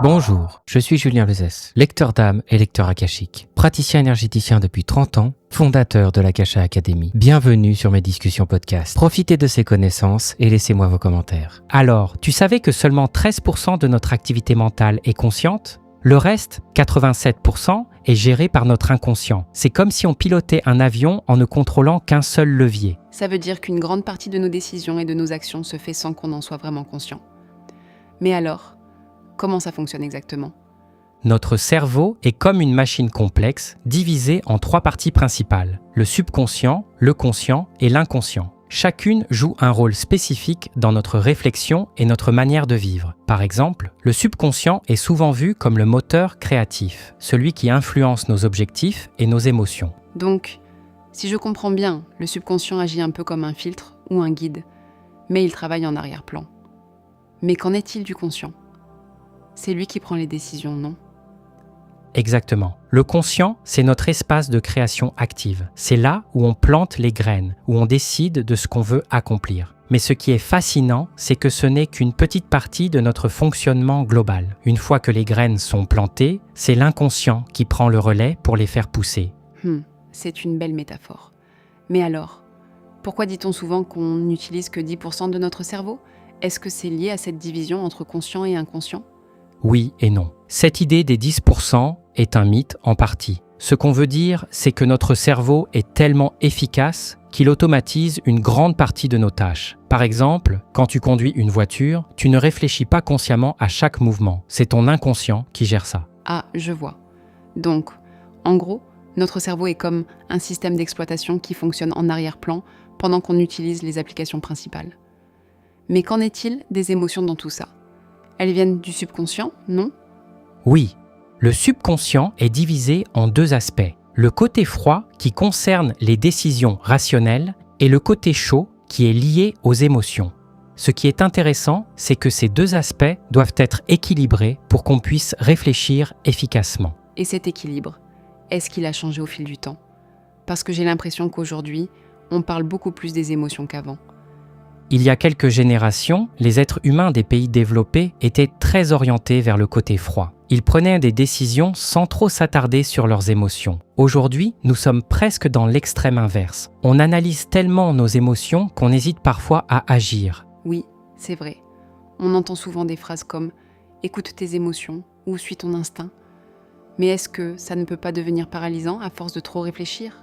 Bonjour, je suis Julien Lezès, lecteur d'âme et lecteur akashique, praticien énergéticien depuis 30 ans, fondateur de l'Akasha Academy. Bienvenue sur mes discussions podcast. Profitez de ces connaissances et laissez-moi vos commentaires. Alors, tu savais que seulement 13% de notre activité mentale est consciente ? Le reste, 87%, est géré par notre inconscient. C'est comme si on pilotait un avion en ne contrôlant qu'un seul levier. Ça veut dire qu'une grande partie de nos décisions et de nos actions se fait sans qu'on en soit vraiment conscient. Mais alors, comment ça fonctionne exactement ? Notre cerveau est comme une machine complexe divisée en 3 parties principales, le subconscient, le conscient et l'inconscient. Chacune joue un rôle spécifique dans notre réflexion et notre manière de vivre. Par exemple, le subconscient est souvent vu comme le moteur créatif, celui qui influence nos objectifs et nos émotions. Donc, si je comprends bien, le subconscient agit un peu comme un filtre ou un guide, mais il travaille en arrière-plan. Mais qu'en est-il du conscient ? C'est lui qui prend les décisions, non ? Exactement. Le conscient, c'est notre espace de création active. C'est là où on plante les graines, où on décide de ce qu'on veut accomplir. Mais ce qui est fascinant, c'est que ce n'est qu'une petite partie de notre fonctionnement global. Une fois que les graines sont plantées, c'est l'inconscient qui prend le relais pour les faire pousser. C'est une belle métaphore. Mais alors, pourquoi dit-on souvent qu'on n'utilise que 10% de notre cerveau ? Est-ce que c'est lié à cette division entre conscient et inconscient ? Oui et non. Cette idée des 10% est un mythe en partie. Ce qu'on veut dire, c'est que notre cerveau est tellement efficace qu'il automatise une grande partie de nos tâches. Par exemple, quand tu conduis une voiture, tu ne réfléchis pas consciemment à chaque mouvement. C'est ton inconscient qui gère ça. Ah, je vois. Donc, en gros, notre cerveau est comme un système d'exploitation qui fonctionne en arrière-plan pendant qu'on utilise les applications principales. Mais qu'en est-il des émotions dans tout ça ? Elles viennent du subconscient, non ? Oui, le subconscient est divisé en 2 aspects. Le côté froid qui concerne les décisions rationnelles et le côté chaud qui est lié aux émotions. Ce qui est intéressant, c'est que ces 2 aspects doivent être équilibrés pour qu'on puisse réfléchir efficacement. Et cet équilibre, est-ce qu'il a changé au fil du temps ? Parce que j'ai l'impression qu'aujourd'hui, on parle beaucoup plus des émotions qu'avant. Il y a quelques générations, les êtres humains des pays développés étaient très orientés vers le côté froid. Ils prenaient des décisions sans trop s'attarder sur leurs émotions. Aujourd'hui, nous sommes presque dans l'extrême inverse. On analyse tellement nos émotions qu'on hésite parfois à agir. Oui, c'est vrai. On entend souvent des phrases comme « écoute tes émotions » ou « suis ton instinct ». Mais est-ce que ça ne peut pas devenir paralysant à force de trop réfléchir ?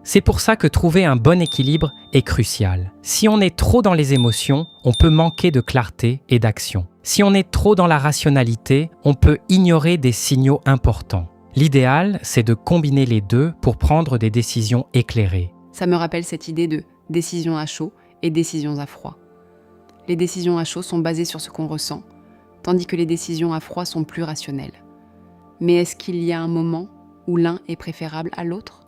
C'est pour ça que trouver un bon équilibre est crucial. Si on est trop dans les émotions, on peut manquer de clarté et d'action. Si on est trop dans la rationalité, on peut ignorer des signaux importants. L'idéal, c'est de combiner les 2 pour prendre des décisions éclairées. Ça me rappelle cette idée de décision à chaud et décisions à froid. Les décisions à chaud sont basées sur ce qu'on ressent, tandis que les décisions à froid sont plus rationnelles. Mais est-ce qu'il y a un moment où l'un est préférable à l'autre ?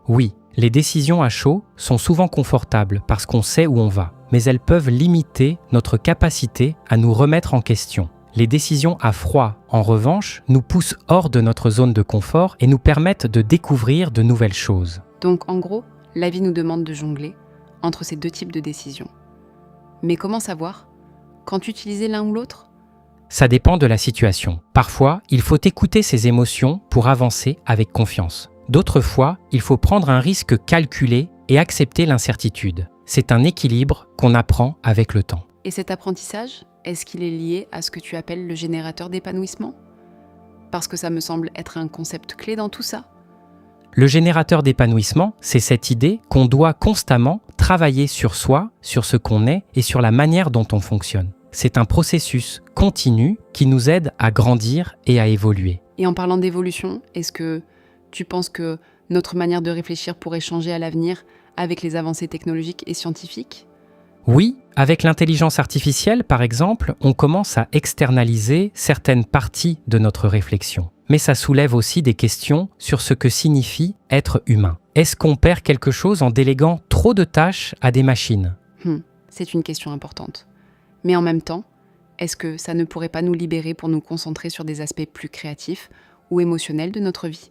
Oui, les décisions à chaud sont souvent confortables parce qu'on sait où on va, mais elles peuvent limiter notre capacité à nous remettre en question. Les décisions à froid, en revanche, nous poussent hors de notre zone de confort et nous permettent de découvrir de nouvelles choses. Donc en gros, la vie nous demande de jongler entre ces 2 types de décisions. Mais comment savoir quand utiliser l'un ou l'autre ? Ça dépend de la situation. Parfois, il faut écouter ses émotions pour avancer avec confiance. D'autres fois, il faut prendre un risque calculé et accepter l'incertitude. C'est un équilibre qu'on apprend avec le temps. Et cet apprentissage, est-ce qu'il est lié à ce que tu appelles le générateur d'épanouissement ? Parce que ça me semble être un concept clé dans tout ça. Le générateur d'épanouissement, c'est cette idée qu'on doit constamment travailler sur soi, sur ce qu'on est et sur la manière dont on fonctionne. C'est un processus continu qui nous aide à grandir et à évoluer. Et en parlant d'évolution, est-ce que tu penses que notre manière de réfléchir pourrait changer à l'avenir avec les avancées technologiques et scientifiques ? Oui, avec l'intelligence artificielle, par exemple, on commence à externaliser certaines parties de notre réflexion. Mais ça soulève aussi des questions sur ce que signifie être humain. Est-ce qu'on perd quelque chose en déléguant trop de tâches à des machines ? C'est une question importante. Mais en même temps, est-ce que ça ne pourrait pas nous libérer pour nous concentrer sur des aspects plus créatifs ou émotionnels de notre vie ?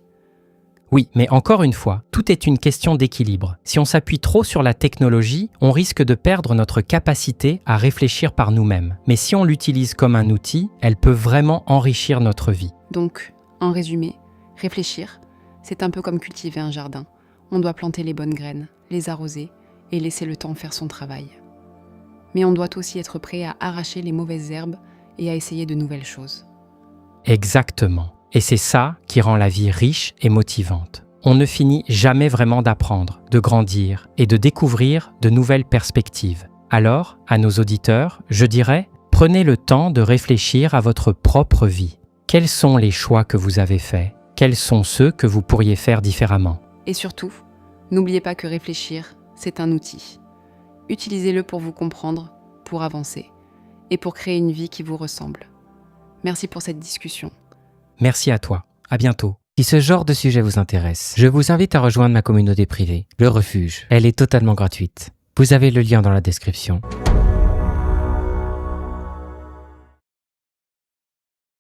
Oui, mais encore une fois, tout est une question d'équilibre. Si on s'appuie trop sur la technologie, on risque de perdre notre capacité à réfléchir par nous-mêmes. Mais si on l'utilise comme un outil, elle peut vraiment enrichir notre vie. Donc, en résumé, réfléchir, c'est un peu comme cultiver un jardin. On doit planter les bonnes graines, les arroser et laisser le temps faire son travail. Mais on doit aussi être prêt à arracher les mauvaises herbes et à essayer de nouvelles choses. Exactement. Et c'est ça qui rend la vie riche et motivante. On ne finit jamais vraiment d'apprendre, de grandir et de découvrir de nouvelles perspectives. Alors, à nos auditeurs, je dirais, prenez le temps de réfléchir à votre propre vie. Quels sont les choix que vous avez faits? Quels sont ceux que vous pourriez faire différemment? Et surtout, n'oubliez pas que réfléchir, c'est un outil. Utilisez-le pour vous comprendre, pour avancer et pour créer une vie qui vous ressemble. Merci pour cette discussion. Merci à toi. À bientôt. Si ce genre de sujet vous intéresse, je vous invite à rejoindre ma communauté privée, Le Refuge. Elle est totalement gratuite. Vous avez le lien dans la description.